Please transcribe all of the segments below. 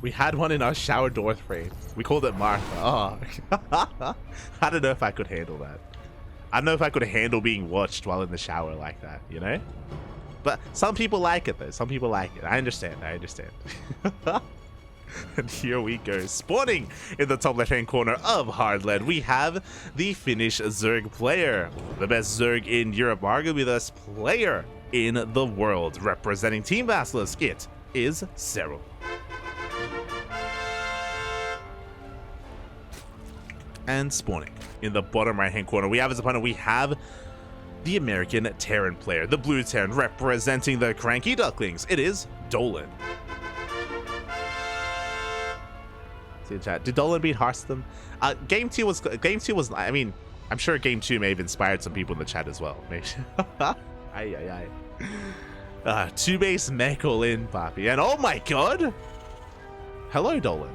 We had one in our shower door frame. We called it Martha. Oh. I don't know if I could handle that. I don't know if I could handle being watched while in the shower like that, you know? But some people like it, though. Some people like it. I understand. I understand. And here we go. Spawning in the top left-hand corner of Hardland, we have the Finnish Zerg player. The best Zerg in Europe, arguably the best player in the world. Representing Team Basilisk, it is Serral. And spawning in the bottom right-hand corner, we have his opponent. We have the American Terran player, the blue Terran, representing the CranKy Ducklings. It is Dolan. See the chat. Did Dolan beat Hearthstone? Game 2 was. I mean, I'm sure Game 2 may have inspired some people in the chat as well. Maybe. Ay. 2 base mech all in, Papi. And oh my god! Hello, Dolan.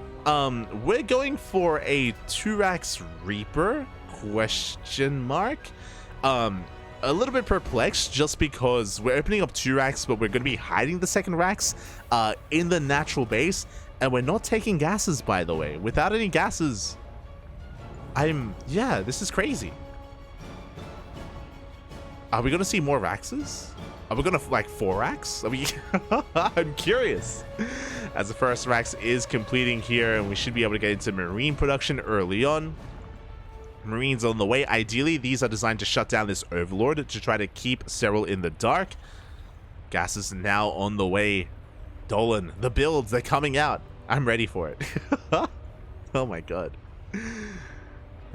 We're going for a 2-Rax Reaper? Question mark? A little bit perplexed just because we're opening up 2 racks, but we're going to be hiding the second racks in the natural base, and we're not taking gases, by the way. Without any gases, yeah, this is crazy. Are we going to see more raxes? Are we going to, like, 4 racks? I mean, I'm curious. As the first rax is completing here, and we should be able to get into marine production early on. Marines on the way. Ideally, these are designed to shut down this Overlord to try to keep Serral in the dark. Gas is now on the way. Dolan, the builds, they're coming out. I'm ready for it. Oh my god.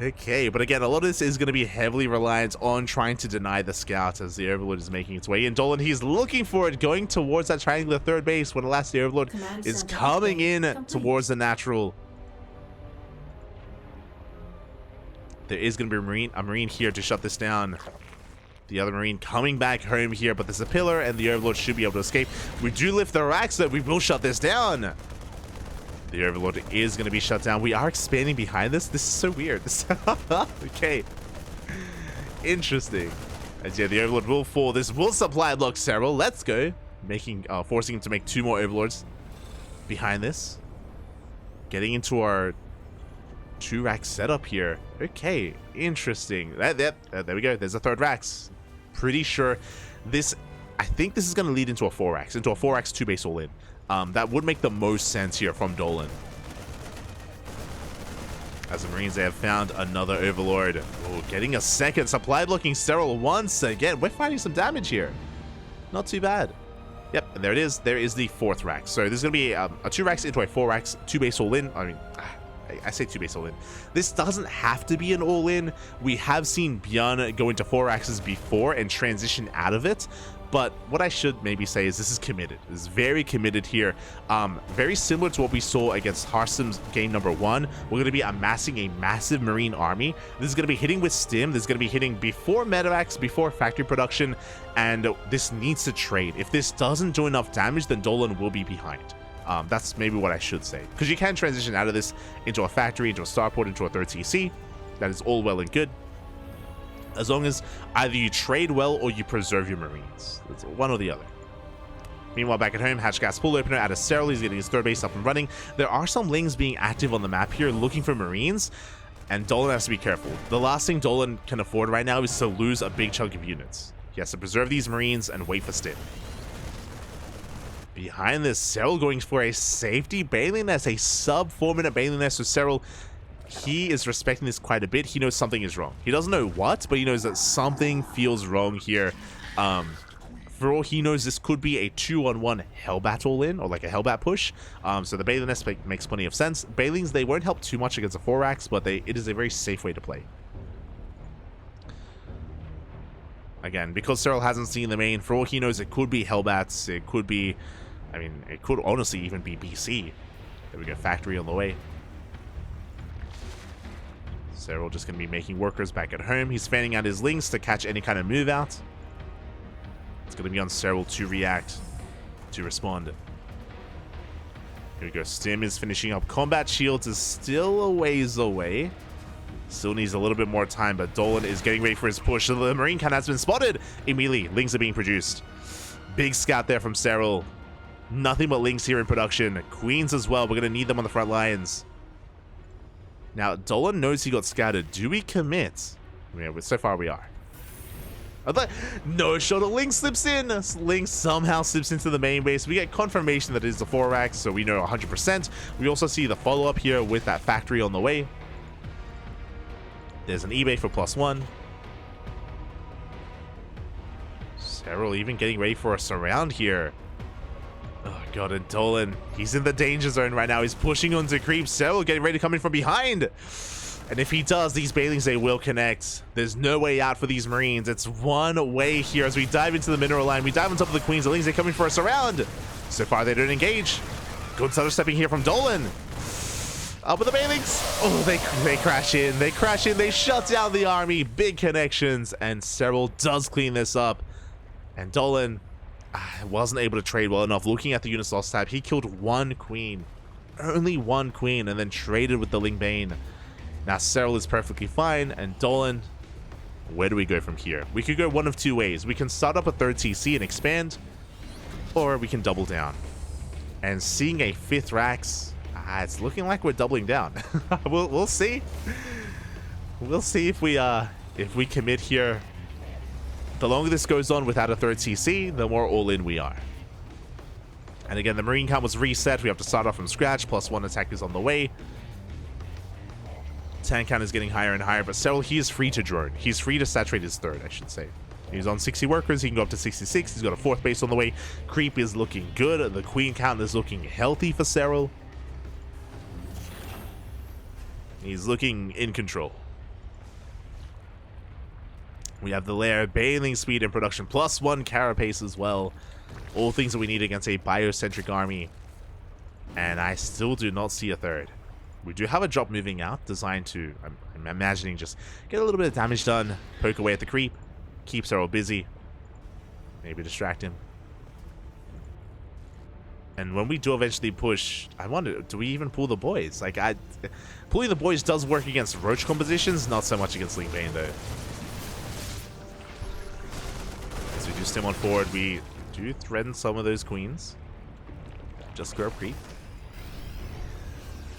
Okay, but again, a lot of this is going to be heavily reliant on trying to deny the scout as the Overlord is making its way in. Dolan, he's looking for it, going towards that triangular third base when alas the Overlord is coming in towards the natural. There is going to be a marine here to shut this down. The other marine coming back home here, but there's a pillar and the Overlord should be able to escape. We do lift the racks, so we will shut this down. The Overlord is going to be shut down. We are expanding behind this. This is so weird. Okay. Interesting. As yeah, the Overlord will fall. This will supply block Serral. Let's go. Forcing him to make 2 more Overlords behind this. Getting into our 2-rack setup here. Okay, interesting. There we go. There's a 3rd racks. Pretty sure this. I think this is going to lead into a 4-racks, into a 4-racks 2-base all in. That would make the most sense here from Dolan. As the Marines, they have found another Overlord. Oh, getting a second supply blocking Serral once again. We're finding some damage here. Not too bad. Yep, and there it is. There is the 4th rack. So there's going to be a 2 racks into a 4 racks 2-base all in. I mean, I say 2-base all in. This doesn't have to be an all in. We have seen Bjorn go into 4 axes before and transition out of it. But what I should maybe say is this is committed. This is very committed here. Very similar to what we saw against Hearthstone's game number 1. We're going to be amassing a massive marine army. This is going to be hitting with stim. This is going to be hitting before medevacs, before factory production. And this needs to trade. If this doesn't do enough damage, then Dolan will be behind. That's maybe what I should say. Because you can transition out of this into a factory, into a starport, into a 3rd TC. That is all well and good. As long as either you trade well or you preserve your Marines. It's one or the other. Meanwhile, back at home, Hatch Gas Pool Opener out of Serral. He's getting his 3rd base up and running. There are some Lings being active on the map here looking for Marines. And Dolan has to be careful. The last thing Dolan can afford right now is to lose a big chunk of units. He has to preserve these Marines and wait for stim. Behind this, Serral going for a safety Baneling Nest, a sub 4-minute Baneling Nest. So Serral, he is respecting this quite a bit. He knows something is wrong. He doesn't know what, but he knows that something feels wrong here. For all he knows, this could be a 2-on-1 Hellbat all in, or like a Hellbat push. So the Baneling Nest makes plenty of sense. Banelings, they won't help too much against a 4-axe, but it is a very safe way to play. Again, because Serral hasn't seen the main, for all he knows, it could be Hellbats. It could be, I mean, it could honestly even be BC. There we go, factory on the way. Serral just going to be making workers back at home. He's fanning out his Lings to catch any kind of move out. It's going to be on Serral to react, to respond. Here we go. Stim is finishing up. Combat Shields is still a ways away. Still needs a little bit more time, but Dolan is getting ready for his push. So the Marine cannon has been spotted. Immediately, Lings are being produced. Big scout there from Serral. Nothing but Lynx here in production. Queens as well. We're going to need them on the front lines. Now, Dolan knows he got scattered. Do we commit? Yeah, so far we are. No shot of Lynx slips in. Lynx somehow slips into the main base. We get confirmation that it is the 4-rack, so we know 100%. We also see the follow-up here with that factory on the way. There's an eBay for +1. Serral even getting ready for a surround here. Oh god, and Dolan, he's in the danger zone right now. He's pushing onto creep. Serral getting ready to come in from behind. And if he does, these Banelings, they will connect. There's no way out for these Marines. It's one way here as we dive into the mineral line. We dive on top of the Queens. The Lings, they're coming for a surround. So far, they don't engage. Good stutter stepping here from Dolan. Up with the Banelings. Oh, they crash in. They crash in. They shut down the army. Big connections. And Serral does clean this up. And Dolan wasn't able to trade well enough. Looking at the units lost tab, he killed one Queen. Only one Queen. And then traded with the Ling Bane. Now, Serral is perfectly fine, and Dolan, where do we go from here? We could go one of two ways. We can start up a 3rd TC and expand, or we can double down. And seeing a 5th Rax, it's looking like we're doubling down. We'll see. We'll see if we commit here. The longer this goes on without a 3rd TC, the more all-in we are. And again, the Marine count was reset. We have to start off from scratch. +1 attack is on the way. Tank count is getting higher and higher, but Serral, he is free to drone. He's free to saturate his 3rd, I should say. He's on 60 workers. He can go up to 66. He's got a 4th base on the way. Creep is looking good. The Queen count is looking healthy for Serral. He's looking in control. We have the lair, Baneling speed and production, +1 carapace as well. All things that we need against a biocentric army. And I still do not see a 3rd. We do have a drop moving out, designed to, I'm imagining, just get a little bit of damage done, poke away at the creep, keep Serral busy, maybe distract him. And when we do eventually push, I wonder, do we even pull the boys? Like, pulling the boys does work against roach compositions, not so much against Ling Bane, though. As we do stem on forward, we do threaten some of those Queens. Just go creep.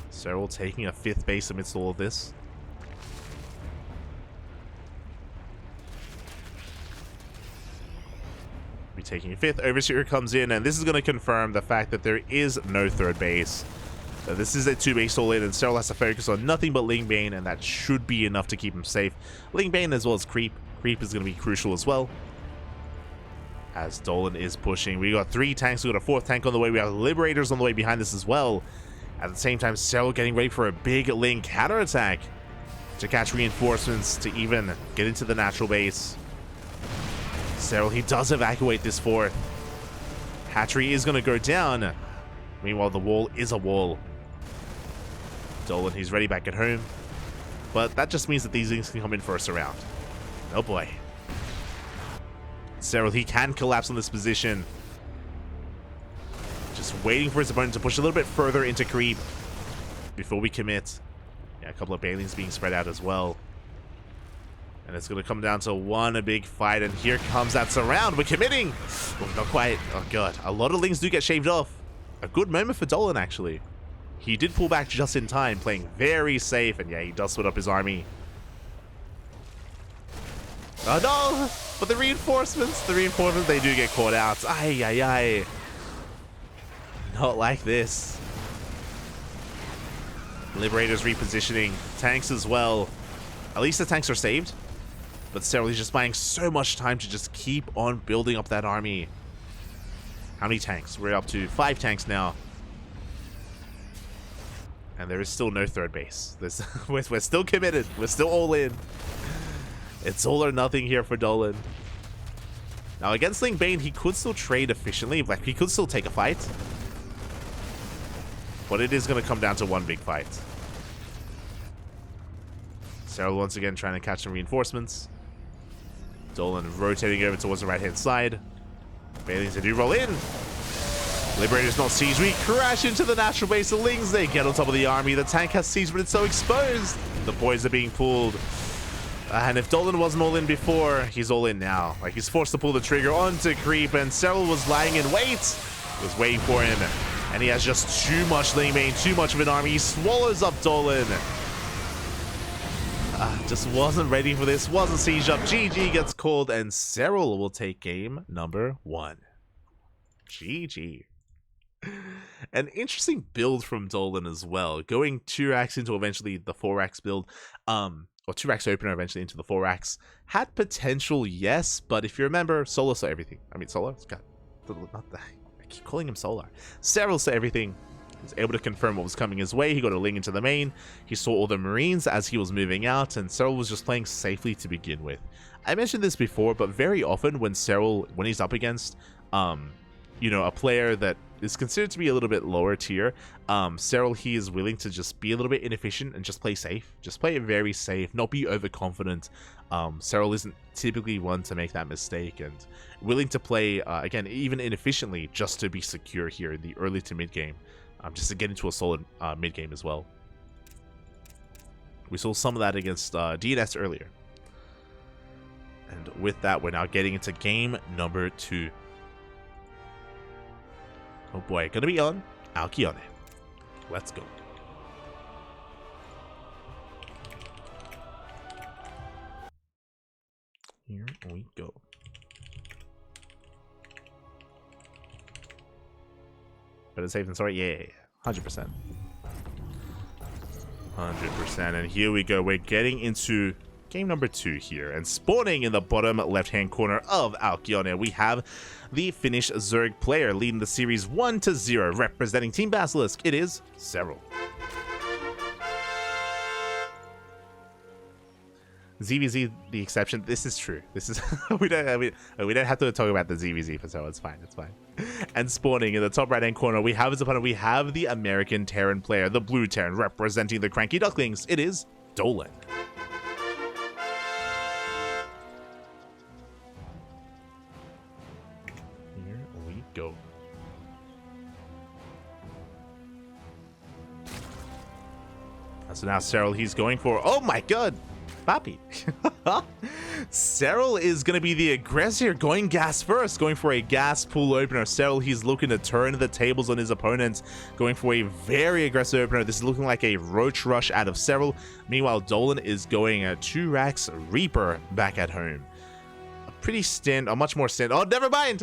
Serral taking a 5th base amidst all of this. Be taking a 5th. Overseer comes in, and this is going to confirm the fact that there is no 3rd base. So this is a 2-base all-in, and Serral has to focus on nothing but Ling Bane, and that should be enough to keep him safe. Ling Bane as well as Creep. Creep is going to be crucial as well. As Dolan is pushing. We got 3 tanks. We got a 4th tank on the way. We have Liberators on the way behind this as well. At the same time, Serral getting ready for a big Ling counterattack to catch reinforcements to even get into the natural base. Serral, he does evacuate this 4th. Hatchery is going to go down. Meanwhile, the wall is a wall. Dolan, he's ready back at home. But that just means that these Lings can come in for a surround. Oh boy. Serral, he can collapse on this position. Just waiting for his opponent to push a little bit further into creep before we commit. Yeah, a couple of Banelings being spread out as well. And it's going to come down to one big fight. And here comes that surround. We're committing. Oh, not quite. Oh, God. A lot of Lings do get shaved off. A good moment for Dolan, actually. He did pull back just in time, playing very safe. And yeah, he does split up his army. Oh, no. But the reinforcements, they do get caught out. Ay, ay, ay. Not like this. Liberators repositioning. Tanks as well. At least the tanks are saved. But Serral is just buying so much time to just keep on building up that army. How many tanks? We're up to 5 tanks now. And there is still no 3rd base. We're still committed. We're still all in. It's all or nothing here for Dolan. Now against Ling Bane, he could still trade efficiently. Like, he could still take a fight. But it is going to come down to one big fight. Serral once again trying to catch some reinforcements. Dolan rotating over towards the right-hand side. Banelings, they do roll in. Liberators not siege. We crash into the natural base. The Lings, they get on top of the army. The tank has siege, but it's so exposed. The boys are being pulled. And if Dolan wasn't all in before, he's all in now. Like, he's forced to pull the trigger onto creep, and Serral was lying in wait. Was waiting for him, and he has just too much lane main, too much of an army. He swallows up Dolan. Just wasn't ready for this, wasn't siege up. GG gets called, and Serral will take game number 1. GG. An interesting build from Dolan as well, going 2 racks into eventually the 4 racks build, or 2 racks opener eventually into the 4 racks. Had potential, yes, but if you remember, Solar saw everything. I mean, Solar? Not that. I keep calling him Solar. Serral saw everything. He was able to confirm what was coming his way. He got a link into the main. He saw all the Marines as he was moving out, and Serral was just playing safely to begin with. I mentioned this before, but very often when Serral, when he's up against, you know, a player that is considered to be a little bit lower tier, Serral, he is willing to just be a little bit inefficient and just play safe. Just play it very safe, not be overconfident. Serral isn't typically one to make that mistake, and willing to play, again, even inefficiently, just to be secure here in the early to mid game. Just to get into a solid mid game as well. We saw some of that against DNS earlier. And with that, we're now getting into game number 2. Oh boy, gonna be on Alkyone. Let's go. Here we go. Better safe than sorry. Yeah, 100%. 100%. And here we go. We're getting into game number 2 here. And spawning in the bottom left-hand corner of Alkyone, we have the Finnish Zerg player leading the series 1-0, representing Team Basilisk. It is Serral. ZvZ the exception. This is true. This is we don't have to talk about the ZvZ for so it's fine. It's fine. And spawning in the top right hand corner, we have his opponent. We have the American Terran player, the blue Terran, representing the CranKy Ducklings. It is Dolan. Here we go. So now Serral, he's going for. Oh my god! Papi. Serral is going to be the aggressor, going gas first, going for a gas pool opener. Serral, he's looking to turn the tables on his opponents, going for a very aggressive opener. This is looking like a roach rush out of Serral. Meanwhile, Dolan is going a 2 racks Reaper back at home. A much more stand. Oh, never mind.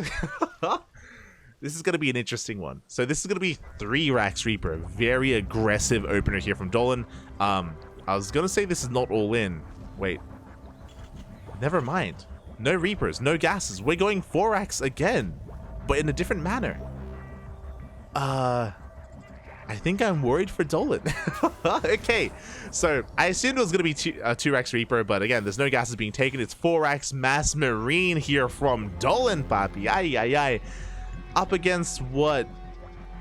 This is going to be an interesting one. So this is going to be 3 racks Reaper. Very aggressive opener here from Dolan. I was going to say this is not all in. Wait. Never mind. No Reapers, no gases. We're going 4 racks again, but in a different manner. I think I'm worried for Dolan. Okay, so I assumed it was going to be 2 racks Reaper, but again, there's no gases being taken. It's 4 racks Mass Marine here from Dolan, papi. Ay, ay, ay. Up against what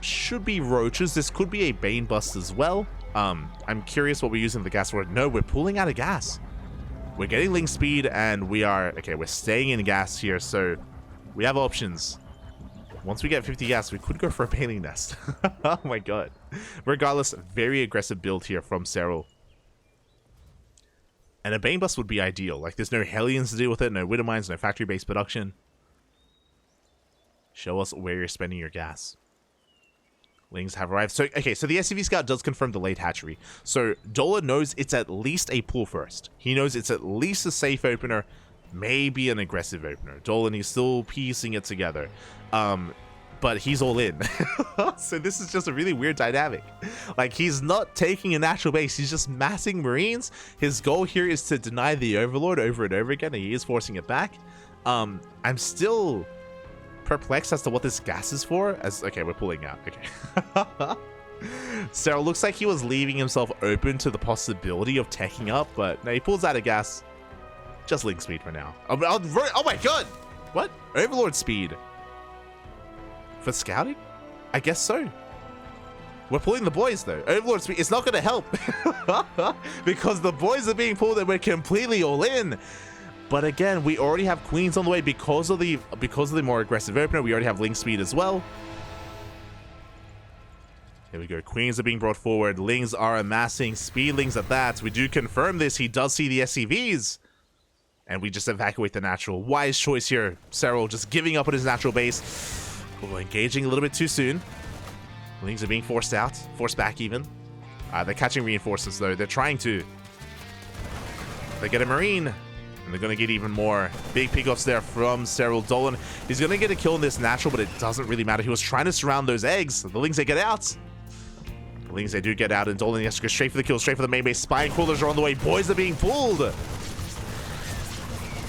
should be roaches. This could be a Bane bust as well. I'm curious what we're using the gas for. No, we're pulling out of gas. We're getting link speed, and we're staying in gas here, so we have options. Once we get 50 gas, we could go for a Baneling Nest. Oh my god. Regardless, very aggressive build here from Serral. And a Bane bust would be ideal. Like, there's no Hellions to deal with it, no Widow Mines, no factory-based production. Show us where you're spending your gas. Lings have arrived. So, okay, so the SCV Scout does confirm the late hatchery. So, Dolan knows it's at least a pull first. He knows it's at least a safe opener, maybe an aggressive opener. Dolan, he's still piecing it together. But he's all in. So this is just a really weird dynamic. Like, he's not taking a natural base. He's just massing Marines. His goal here is to deny the Overlord over and over again, and he is forcing it back. I'm still perplexed as to what this gas is for. Okay, we're pulling out. Okay. Serral looks like he was leaving himself open to the possibility of taking up, but no, he pulls out of gas. Just link speed for now. Oh my god! What? Overlord speed. For scouting? I guess so. We're pulling the boys though. Overlord speed, it's not going to help. Because the boys are being pulled and we're completely all in. But again, we already have queens on the way because of the more aggressive opener. We already have link speed as well. Here we go. Queens are being brought forward. Lings are amassing. Speedlings at that. We do confirm this. He does see the SCVs. And we just evacuate the natural. Wise choice here. Serral just giving up on his natural base. Oh, engaging a little bit too soon. Lings are being forced out. Forced back, even. They're catching reinforcements, though. They're trying to. They get a Marine. And they're going to get even more. Big pickoffs there from Serral. Dolan. He's going to get a kill in this natural, but it doesn't really matter. He was trying to surround those eggs. The Lings, they get out. The Lings, they do get out. And Dolan has to go straight for the kill. Straight for the main base. Spine crawlers are on the way. Boys are being pulled.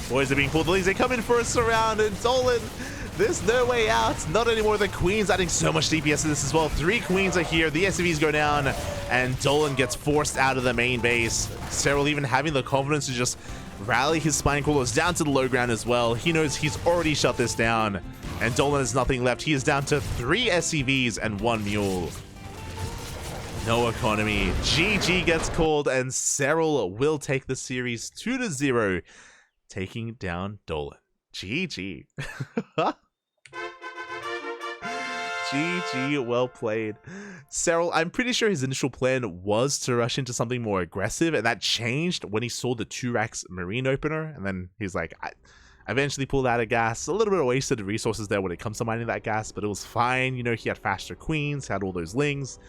Boys are being pulled. The Lings, they come in for a surround. And Dolan, there's no way out. Not anymore. The Queens adding so much DPS to this as well. 3 Queens are here. The SCVs go down. And Dolan gets forced out of the main base. Serral even having the confidence to just rally his spine crawlers down to the low ground as well. He knows he's already shut this down. And Dolan has nothing left. He is down to 3 SCVs and 1 mule. No economy. GG gets called. And Serral will take the series 2-0. Taking down Dolan. GG. GG, well played. Serral, I'm pretty sure his initial plan was to rush into something more aggressive, and that changed when he saw the 2 racks Marine opener, and then he's like, I eventually pulled out of gas. A little bit of wasted resources there when it comes to mining that gas, but it was fine. You know, he had faster Queens, had all those Lings,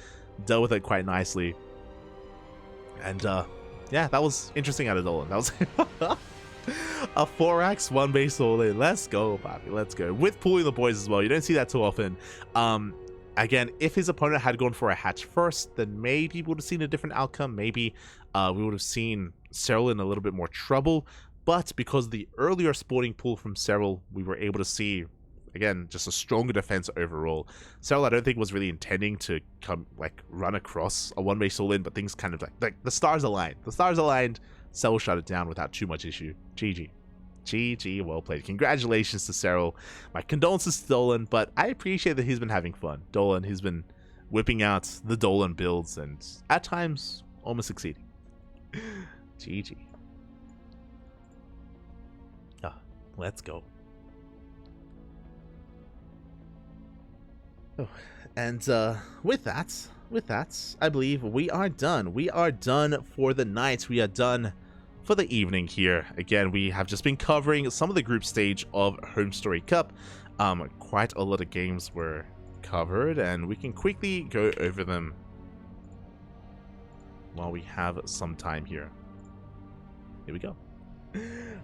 dealt with it quite nicely. And, yeah, that was interesting out of Dolan. That was... A 4x 1 base all in. Let's go, Bobby. Let's go. With pulling the boys as well. You don't see that too often. Again, if his opponent had gone for a hatch first, then maybe we would have seen a different outcome. Maybe we would have seen Serral in a little bit more trouble. But because of the earlier sporting pull from Serral, we were able to see, again, just a stronger defense overall. Serral, I don't think, was really intending to run across a 1 base all in, but things kind of like the stars aligned. The stars aligned. Serral shut it down without too much issue. GG. GG, well played. Congratulations to Serral. My condolences to Dolan, but I appreciate that he's been having fun. Dolan, he's been whipping out the Dolan builds and at times almost succeeding. GG. Let's go. Oh, and with that, I believe we are done. We are done for the night. We are done for the evening here. Again, we have just been covering some of the group stage of HomeStory Cup. Quite a lot of games were covered, and we can quickly go over them while we have some time here. Here we go.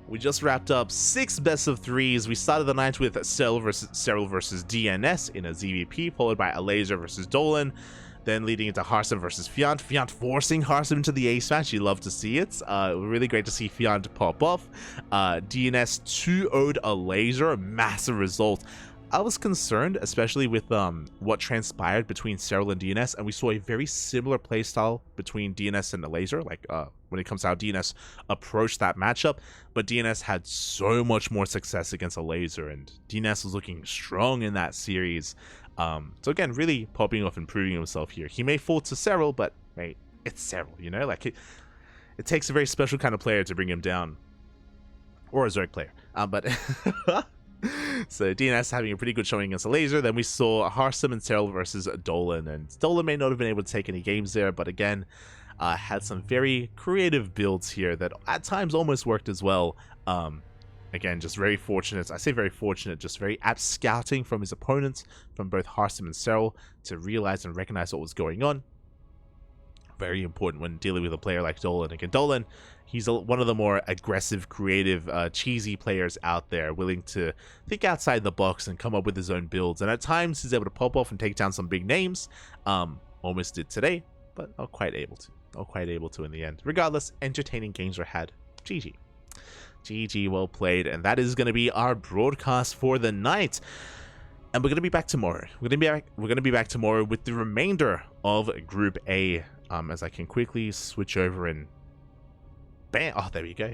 We just wrapped up 6 best of 3s. We started the night with Serral versus DNS in a ZvP, followed by a Laser versus Dolan. Then leading into Harsum versus Fiant. Fiant forcing Harsum into the ace match. You love to see it. Really great to see Fiant pop off. DNS 2-0'd a Laser. Massive result. I was concerned, especially with what transpired between Serral and DNS, and we saw a very similar playstyle between DNS and the Laser. When it comes to how DNS approached that matchup, but DNS had so much more success against a Laser, and DNS was looking strong in that series. So again, really popping off and proving himself here. He may fall to Serral, but mate, it's Serral, you know? It takes a very special kind of player to bring him down. Or a Zerg player. So DNS having a pretty good showing against a Laser. Then we saw Harsum and Serral versus Dolan, and Dolan may not have been able to take any games there, but again, had some very creative builds here that at times almost worked as well. Again, just very fortunate. I say very fortunate, just very apt scouting from his opponents, from both Harsum and Serral, to realize and recognize what was going on. Very important when dealing with a player like Dolan. Again, Dolan, he's one of the more aggressive, creative, cheesy players out there, willing to think outside the box and come up with his own builds. And at times, he's able to pop off and take down some big names. Almost did today, but not quite able to. Not quite able to in the end. Regardless, entertaining games were had. GG. GG, well played. And that is going to be our broadcast for the night. And we're going to be back tomorrow. We're going to be back tomorrow with the remainder of Group A. As I can quickly switch over and bam. Oh, there we go.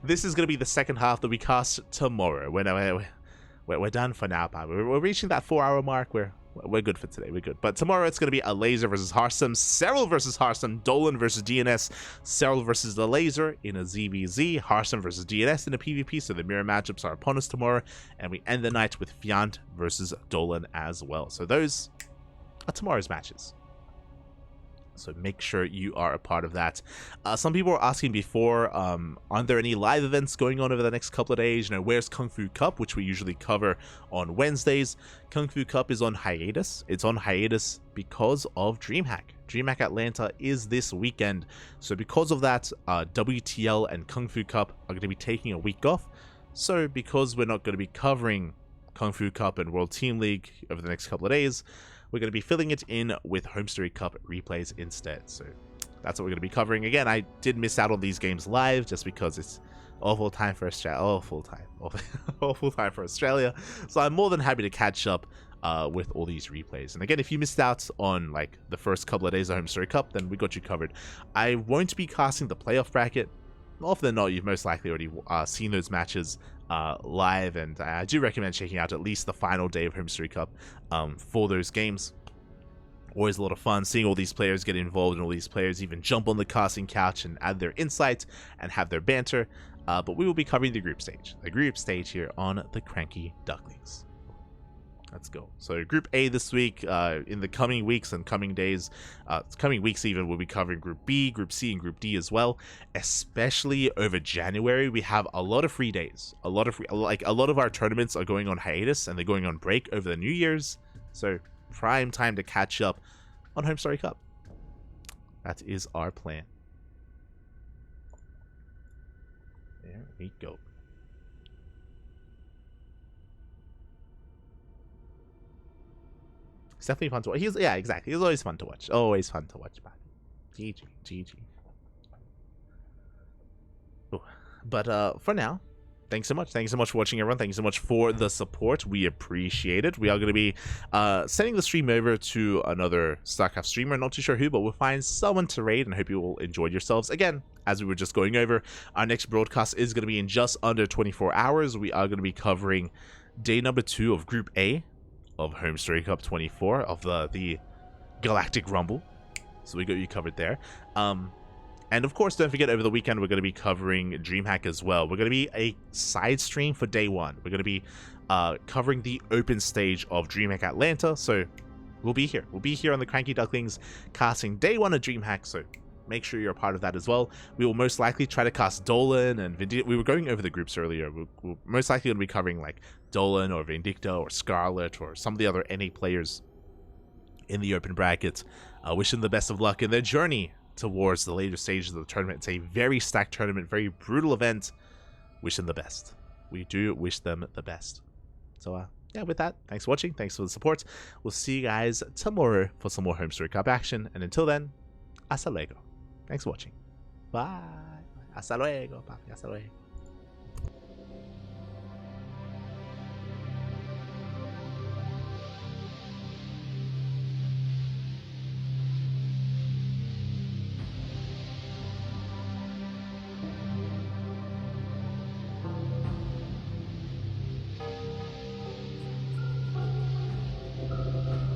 This is going to be the second half that we cast tomorrow. We're done for now, but we're reaching that 4-hour mark. We're good for today. We're good. But tomorrow it's going to be a Laser versus Harsum, Serral versus Harsum, Dolan versus DNS, Serral versus the Laser in a ZvZ, Harsum versus DNS in a PvP. So the mirror matchups are upon us tomorrow, and we end the night with Fiant versus Dolan as well. So those are tomorrow's matches. So make sure you are a part of that. Some people were asking before, aren't there any live events going on over the next couple of days? You know, where's Kung Fu Cup, which we usually cover on Wednesdays? Kung Fu Cup is on hiatus. It's on hiatus because of DreamHack. DreamHack Atlanta is this weekend. So because of that, WTL and Kung Fu Cup are going to be taking a week off. So because we're not going to be covering Kung Fu Cup and World Team League over the next couple of days, we're going to be filling it in with HomeStory Cup replays instead. So that's what we're going to be covering. Again, I did miss out on these games live just because it's awful time for Australia. Awful time for Australia. So I'm more than happy to catch up with all these replays. And again, if you missed out on like the first couple of days of HomeStory Cup, then we got you covered. I won't be casting the playoff bracket. Often than not, you've most likely already seen those matches live, and I do recommend checking out at least the final day of HomeStory Cup for those games. Always a lot of fun seeing all these players get involved, and all these players even jump on the casting couch and add their insights and have their banter. But we will be covering the group stage here on the CranKy Ducklings. Let's go. So Group A this week, in the coming weeks and coming days, coming weeks even, we'll be covering Group B, Group C, and Group D as well. Especially over January, we have a lot of free days. A lot of our tournaments are going on hiatus and they're going on break over the New Year's. So prime time to catch up on HomeStory Cup. That is our plan. There we go. It's definitely fun to watch. Yeah, exactly. He's always fun to watch. Always fun to watch, man. GG. Ooh. But for now, thanks so much. Thanks so much for watching, everyone. Thank you so much for the support. We appreciate it. We are going to be sending the stream over to another StarCraft streamer. Not too sure who, but we'll find someone to raid, and hope you all enjoyed yourselves. Again, as we were just going over, our next broadcast is going to be in just under 24 hours. We are going to be covering day number 2 of Group A of HomeStory Cup 24 of the Galactic Rumble. So we got you covered there. And of course, don't forget, over the weekend we're going to be covering DreamHack as well. We're going to be a side stream for day 1. We're going to be covering the open stage of DreamHack Atlanta. So we'll be here. We'll be here on the CranKy Ducklings casting day 1 of DreamHack. So make sure you're a part of that as well. We will most likely try to cast Dolan and Vindicta. We were going over the groups earlier. We're most likely going to be covering like Dolan or Vindicta or Scarlet or some of the other NA players in the open brackets. Wish them the best of luck in their journey towards the later stages of the tournament. It's a very stacked tournament, very brutal event. Wish them the best. We do wish them the best. So yeah, with that, thanks for watching. Thanks for the support. We'll see you guys tomorrow for some more HomeStory Cup action. And until then, hasta luego. Thanks for watching. Bye. Hasta luego, papi. Hasta luego.